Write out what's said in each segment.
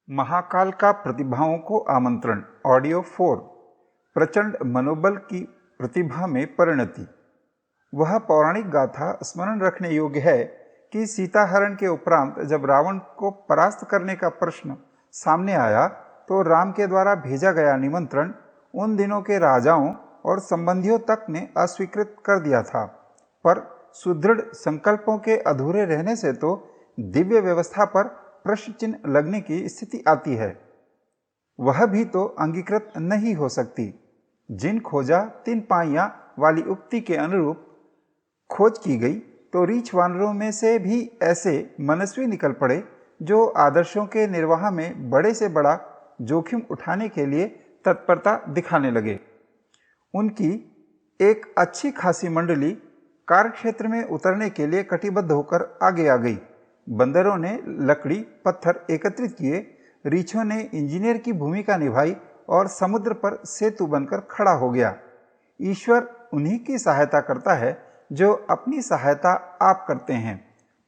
महाकाल का प्रतिभाओं को आमंत्रण। ऑडियो 4। प्रचंड मनोबल की प्रतिभा में परिणति। वह पौराणिक गाथा स्मरण रखने योग्य है कि सीताहरण के उपरांत जब रावण को परास्त करने का प्रश्न सामने आया तो राम के द्वारा भेजा गया निमंत्रण उन दिनों के राजाओं और संबंधियों तक ने अस्वीकृत कर दिया था। पर सुदृढ़ संकल्पों के अधूरे रहने से तो दिव्य व्यवस्था पर प्रश्न चिन्ह लगने की स्थिति आती है। वह भी तो अंगीकृत नहीं हो सकती। जिन खोजा तिन पाइयां वाली उक्ति के अनुरूप खोज की गई तो रीछ वानरों में से भी ऐसे मनस्वी निकल पड़े जो आदर्शों के निर्वाह में बड़े से बड़ा जोखिम उठाने के लिए तत्परता दिखाने लगे। उनकी एक अच्छी खासी मंडली कार्यक्षेत्र में उतरने के लिए कटिबद्ध होकर आगे आ गई। बंदरों ने लकड़ी पत्थर एकत्रित किए, रीछों ने इंजीनियर की भूमिका निभाई और समुद्र पर सेतु बनकर खड़ा हो गया। ईश्वर उन्हीं की सहायता करता है जो अपनी सहायता आप करते हैं।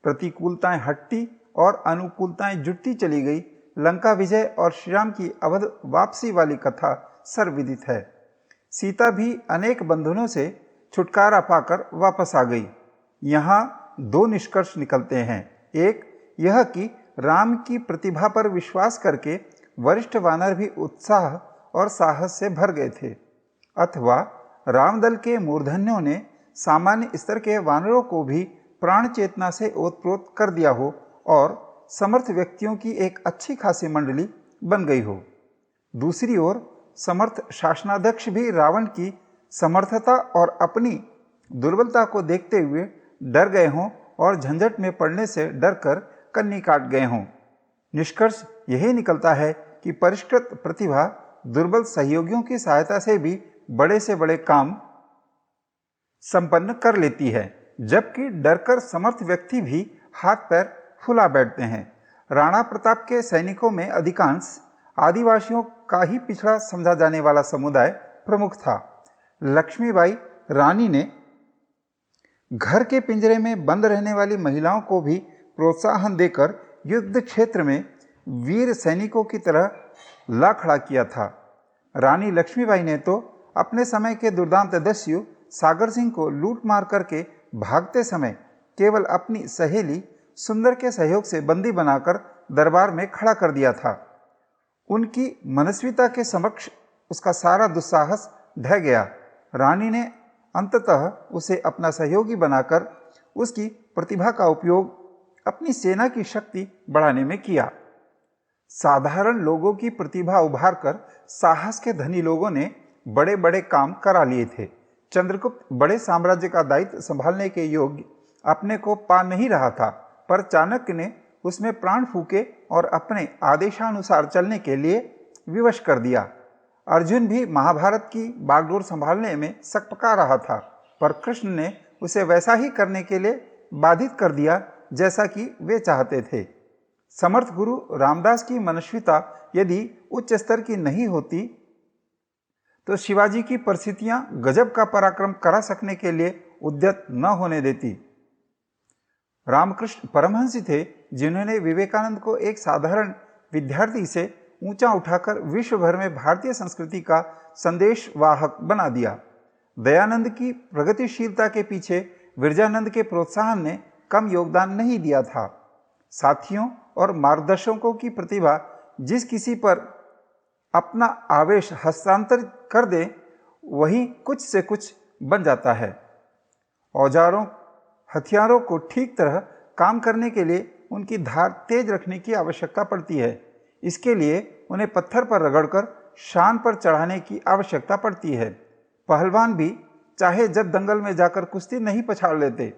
प्रतिकूलताएं हटती और अनुकूलताएं जुटती चली गई। लंका विजय और श्रीराम की अवध वापसी वाली कथा सर्वविदित है। सीता भी अनेक बंधनों से छुटकारा पाकर वापस आ गई। यहाँ दो निष्कर्ष निकलते हैं। एक यह कि राम की प्रतिभा पर विश्वास करके वरिष्ठ वानर भी उत्साह और साहस से भर गए थे, अथवा रामदल के मूर्धन्यों ने सामान्य स्तर के वानरों को भी प्राण चेतना से ओतप्रोत कर दिया हो और समर्थ व्यक्तियों की एक अच्छी खासी मंडली बन गई हो। दूसरी ओर समर्थ शासनाध्यक्ष भी रावण की समर्थता और अपनी दुर्बलता को देखते हुए डर गए हों और झंझट में पड़ने से डरकर कन्नी काट गए हों। निष्कर्ष यही निकलता है कि परिष्कृत प्रतिभा दुर्बल सहयोगियों की सहायता से भी बड़े से बड़े काम संपन्न कर लेती है, जबकि डरकर समर्थ व्यक्ति भी हाथ पैर फुला बैठते हैं। राणा प्रताप के सैनिकों में अधिकांश आदिवासियों का ही पिछड़ा समझा जाने वाला समुदाय प्रमुख था। लक्ष्मीबाई रानी ने घर के पिंजरे में बंद रहने वाली महिलाओं को भी प्रोत्साहन देकर युद्ध क्षेत्र में वीर सैनिकों की तरह ला खड़ा किया था। रानी लक्ष्मीबाई ने तो अपने समय के दुर्दांत दस्यु सागर सिंह को लूट मार करके भागते समय केवल अपनी सहेली सुंदर के सहयोग से बंदी बनाकर दरबार में खड़ा कर दिया था। उनकी मनस्विता के समक्ष उसका सारा दुस्साहस ढह गया। रानी ने अंततः उसे अपना सहयोगी बनाकर उसकी प्रतिभा का उपयोग अपनी सेना की शक्ति बढ़ाने में किया। साधारण लोगों की प्रतिभा उभार कर साहस के धनी लोगों ने बड़े बड़े काम करा लिए थे। चंद्रगुप्त बड़े साम्राज्य का दायित्व संभालने के योग्य अपने को पा नहीं रहा था, पर चाणक्य ने उसमें प्राण फूके और अपने आदेशानुसार चलने के लिए विवश कर दिया। अर्जुन भी महाभारत की बागडोर संभालने में सकपका रहा था, पर कृष्ण ने उसे वैसा ही करने के लिए बाधित कर दिया जैसा कि वे चाहते थे। समर्थ गुरु रामदास की मनस्विता यदि उच्च स्तर की नहीं होती तो शिवाजी की परिस्थितियां गजब का पराक्रम करा सकने के लिए उद्यत न होने देती। रामकृष्ण परमहंस थे जिन्होंने विवेकानंद को एक साधारण विद्यार्थी से ऊंचा उठाकर विश्व भर में भारतीय संस्कृति का संदेश वाहक बना दिया। दयानंद की प्रगतिशीलता के पीछे विरजानंद के प्रोत्साहन ने कम योगदान नहीं दिया था। साथियों और मार्गदर्शकों की प्रतिभा जिस किसी पर अपना आवेश हस्तांतरित कर दे वही कुछ से कुछ बन जाता है। औजारों हथियारों को ठीक तरह काम करने के लिए उनकी धार तेज रखने की आवश्यकता पड़ती है। इसके लिए उन्हें पत्थर पर रगड़कर शान पर चढ़ाने की आवश्यकता पड़ती है। पहलवान भी चाहे जब दंगल में जाकर कुश्ती नहीं पछाड़ लेते,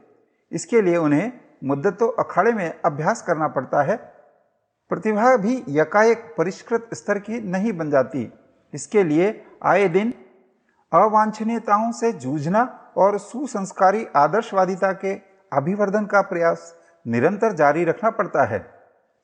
इसके लिए उन्हें मुद्दतों अखाड़े में अभ्यास करना पड़ता है। प्रतिभा भी यकाएक परिष्कृत स्तर की नहीं बन जाती। इसके लिए आए दिन अवांछनीयताओं से जूझना और सुसंस्कारी आदर्शवादिता के अभिवर्धन का प्रयास निरंतर जारी रखना पड़ता है।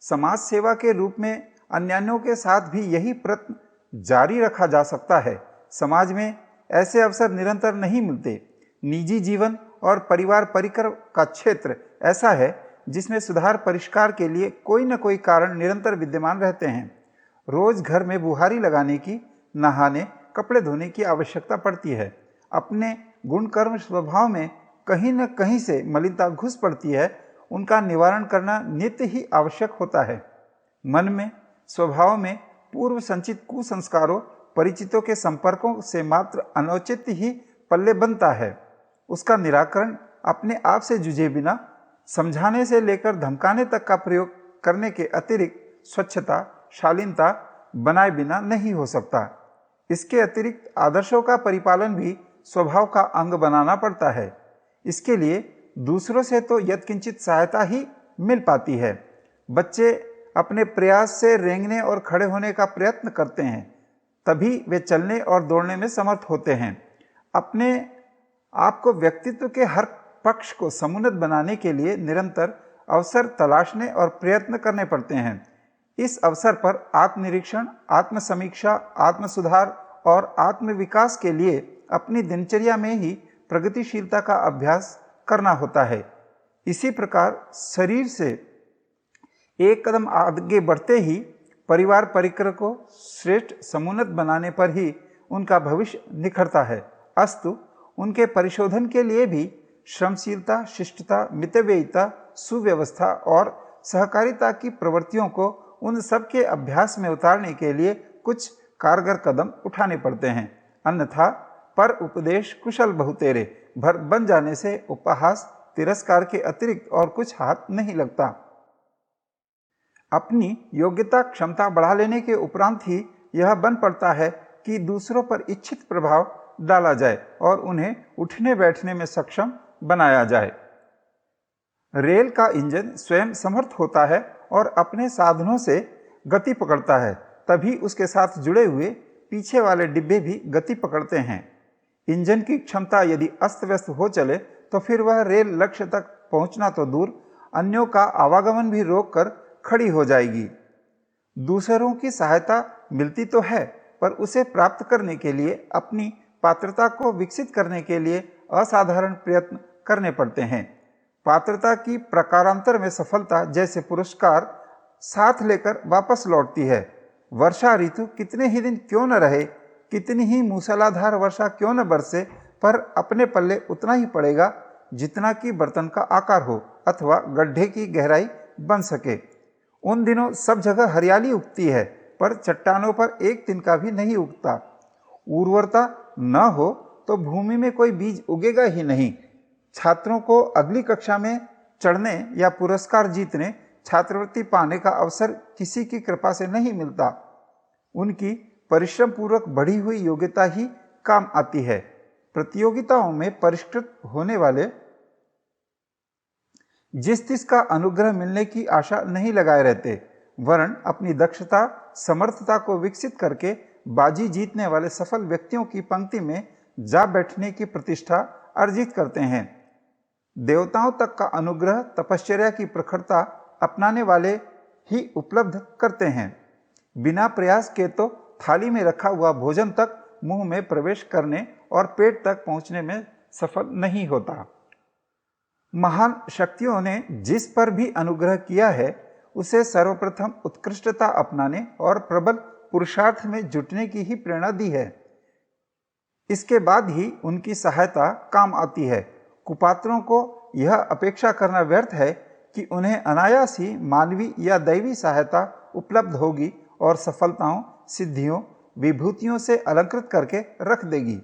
समाज सेवा के रूप में अन्यान्यों के साथ भी यही प्रयत्न जारी रखा जा सकता है। समाज में ऐसे अवसर निरंतर नहीं मिलते। निजी जीवन और परिवार परिकर का क्षेत्र ऐसा है जिसमें सुधार परिष्कार के लिए कोई न कोई कारण निरंतर विद्यमान रहते हैं। रोज घर में बुहारी लगाने की, नहाने, कपड़े धोने की आवश्यकता पड़ती है। अपने गुण कर्म स्वभाव में कहीं न कहीं से मलिनता घुस पड़ती है, उनका निवारण करना नित्य ही आवश्यक होता है। मन में, स्वभाव में पूर्व संचित कुसंस्कारों, परिचितों के संपर्कों से मात्र अनौचित्य ही पल्ले बनता है। उसका निराकरण अपने आप से जुझे बिना, समझाने से लेकर धमकाने तक का प्रयोग करने के अतिरिक्त स्वच्छता, शालीनता बनाए बिना नहीं हो सकता। इसके अतिरिक्त आदर्शों का परिपालन भी स्वभाव का अंग बनाना पड़ता है। इसके लिए दूसरों से तो यत्किंचित सहायता ही मिल पाती है। बच्चे अपने प्रयास से रेंगने और खड़े होने का प्रयत्न करते हैं, तभी वे चलने और दौड़ने में समर्थ होते हैं। अपने आप को व्यक्तित्व के हर पक्ष को समुन्नत बनाने के लिए निरंतर अवसर तलाशने और प्रयत्न करने पड़ते हैं। इस अवसर पर आत्मनिरीक्षण, आत्मसमीक्षा, आत्मसुधार और आत्मविकास के लिए अपनी दिनचर्या में ही प्रगतिशीलता का अभ्यास करना होता है। इसी प्रकार शरीर से एक कदम आगे बढ़ते ही परिवार परिकर को श्रेष्ठ समुन्नत बनाने पर ही उनका भविष्य निखरता है। अस्तु उनके परिशोधन के लिए भी श्रमशीलता, शिष्टता, मितव्ययिता, सुव्यवस्था और सहकारिता की प्रवृत्तियों को उन सब के अभ्यास में उतारने के लिए कुछ कारगर कदम उठाने पड़ते हैं। अन्यथा पर उपदेश कुशल बहुतेरे भर बन जाने से उपहास, तिरस्कार के अतिरिक्त और कुछ हाथ नहीं लगता। अपनी योग्यता क्षमता बढ़ा लेने के उपरांत ही यह बन पड़ता है कि दूसरों पर इच्छित प्रभाव डाला जाए और उन्हें उठने बैठने में सक्षम बनाया जाए। रेल का इंजन स्वयं समर्थ होता है और अपने साधनों से गति पकड़ता है, तभी उसके साथ जुड़े हुए पीछे वाले डिब्बे भी गति पकड़ते हैं। इंजन की क्षमता यदि अस्त व्यस्त हो चले तो फिर वह रेल लक्ष्य तक पहुंचना तो दूर, अन्यों का आवागमन भी रोककर खड़ी हो जाएगी। दूसरों की सहायता मिलती तो है, पर उसे प्राप्त करने के लिए, अपनी पात्रता को विकसित करने के लिए असाधारण प्रयत्न करने पड़ते हैं। पात्रता की प्रकारांतर में सफलता जैसे पुरस्कार साथ लेकर वापस लौटती है। वर्षा ऋतु कितने ही दिन क्यों न रहे, कितनी ही मूसलाधार वर्षा क्यों न बरसे, पर अपने पल्ले उतना ही पड़ेगा जितना कि बर्तन का आकार हो अथवा गड्ढे की गहराई बन सके। उन दिनों सब जगह हरियाली उगती है, पर चट्टानों पर एक तिनका भी नहीं उगता। उर्वरता न हो तो भूमि में कोई बीज उगेगा ही नहीं। छात्रों को अगली कक्षा में चढ़ने या पुरस्कार जीतने, छात्रवृत्ति पाने का अवसर किसी की कृपा से नहीं मिलता। उनकी परिश्रम पूर्वक बढ़ी हुई योग्यता ही काम आती है। प्रतियोगिताओं में परिष्कृत होने वाले जिस तिस का अनुग्रह मिलने की आशा नहीं लगाए रहते, वरन अपनी दक्षता, समर्थता को विकसित करके बाजी जीतने वाले सफल व्यक्तियों की पंक्ति में जा बैठने की प्रतिष्ठा अर्जित करते हैं। देवताओं तक का अनुग्रह तपश्चर्या की प्रखरता अपनाने वाले ही उपलब्ध करते हैं। बिना प्रयास के तो थाली में रखा हुआ भोजन तक मुंह में प्रवेश करने और पेट तक पहुंचने में सफल नहीं होता। महान शक्तियों ने जिस पर भी अनुग्रह किया है, उसे सर्वप्रथम उत्कृष्टता अपनाने और प्रबल पुरुषार्थ में जुटने की ही प्रेरणा दी है। इसके बाद ही उनकी सहायता काम आती है। कुपात्रों को यह अपेक्षा करना व्यर्थ है कि उन्हें अनायास ही मानवीय या दैवी सहायता उपलब्ध होगी और सफलताओं, सिद्धियों, विभूतियों से अलंकृत करके रख देगी।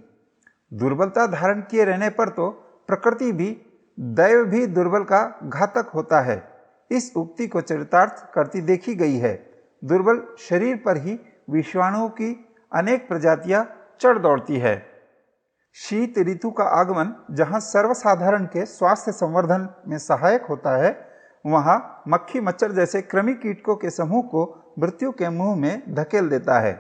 दुर्बलता धारण किए रहने पर तो प्रकृति भी, दैव भी दुर्बल का घातक होता है। इस उक्ति को चरितार्थ करती देखी गई है। दुर्बल शरीर पर ही विषाणुओं की अनेक प्रजातियां चढ़ दौड़ती है। शीत ऋतु का आगमन जहां सर्वसाधारण के स्वास्थ्य संवर्धन में सहायक होता है, वहां मक्खी मच्छर जैसे कृमि कीटकों के समूह को मृत्यु के मुंह में धकेल देता है।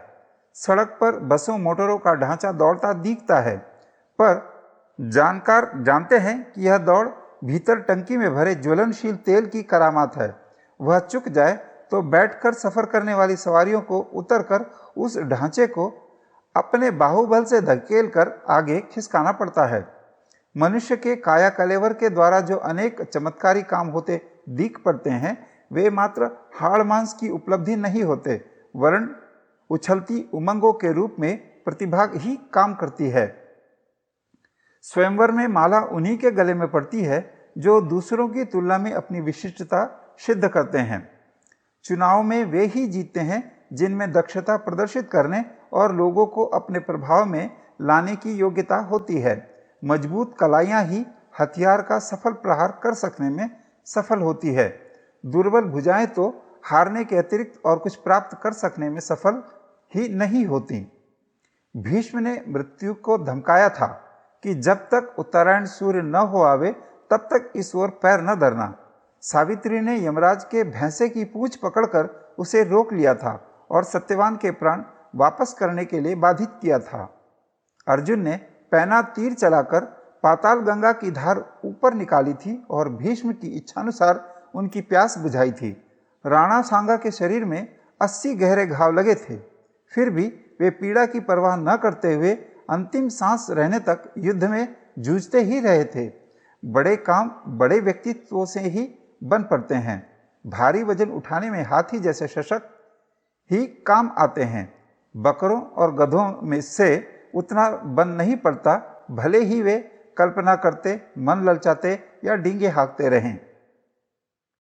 सड़क पर बसों मोटरों का ढांचा दौड़ता दिखता है, पर जानकार जानते हैं कि यह दौड़ भीतर टंकी में भरे ज्वलनशील तेल की करामात है। वह चुक जाए तो बैठकर सफर करने वाली सवारियों को उतरकर उस ढांचे को अपने बाहुबल से धकेलकर आगे खिसकाना पड़ता है। मनुष्य के काया कलेवर के द्वारा जो अनेक चमत्कारी काम होते दिख पड़ते हैं, वे मात्र हाड़ मांस की उपलब्धि नहीं होते, वरन उछलती उमंगों के रूप में प्रतिभा ही काम करती है। स्वयंवर में माला उन्हीं के गले में पड़ती है जो दूसरों की तुलना में अपनी विशिष्टता सिद्ध करते हैं। चुनाव में वे ही जीतते हैं जिनमें दक्षता प्रदर्शित करने और लोगों को अपने प्रभाव में लाने की योग्यता होती है। मजबूत कलाइयाँ ही हथियार का सफल प्रहार कर सकने में सफल होती है। दुर्बल भुजाएं तो हारने के अतिरिक्त और कुछ प्राप्त कर सकने में सफल ही नहीं होती। भीष्म ने मृत्यु को धमकाया था कि जब तक उत्तरायण सूर्य न हो आवे तब तक इस ओर पैर न धरना। सावित्री ने यमराज के भैंसे की पूंछ पकड़कर उसे रोक लिया था और सत्यवान के प्राण वापस करने के लिए बाधित किया था। अर्जुन ने पैना तीर चलाकर पाताल गंगा की धार ऊपर निकाली थी और भीष्म की इच्छानुसार उनकी प्यास बुझाई थी। राणा सांगा के शरीर में 80 गहरे घाव लगे थे, फिर भी वे पीड़ा की परवाह न करते हुए अंतिम सांस रहने तक युद्ध में जूझते ही रहे थे। बड़े काम बड़े व्यक्तित्वों से ही बन पड़ते हैं। भारी वजन उठाने में हाथी जैसे सशक्त ही काम आते हैं। बकरों और गधों में से उतना बन नहीं पड़ता, भले ही वे कल्पना करते, मन ललचाते या डींगे हाँकते रहें।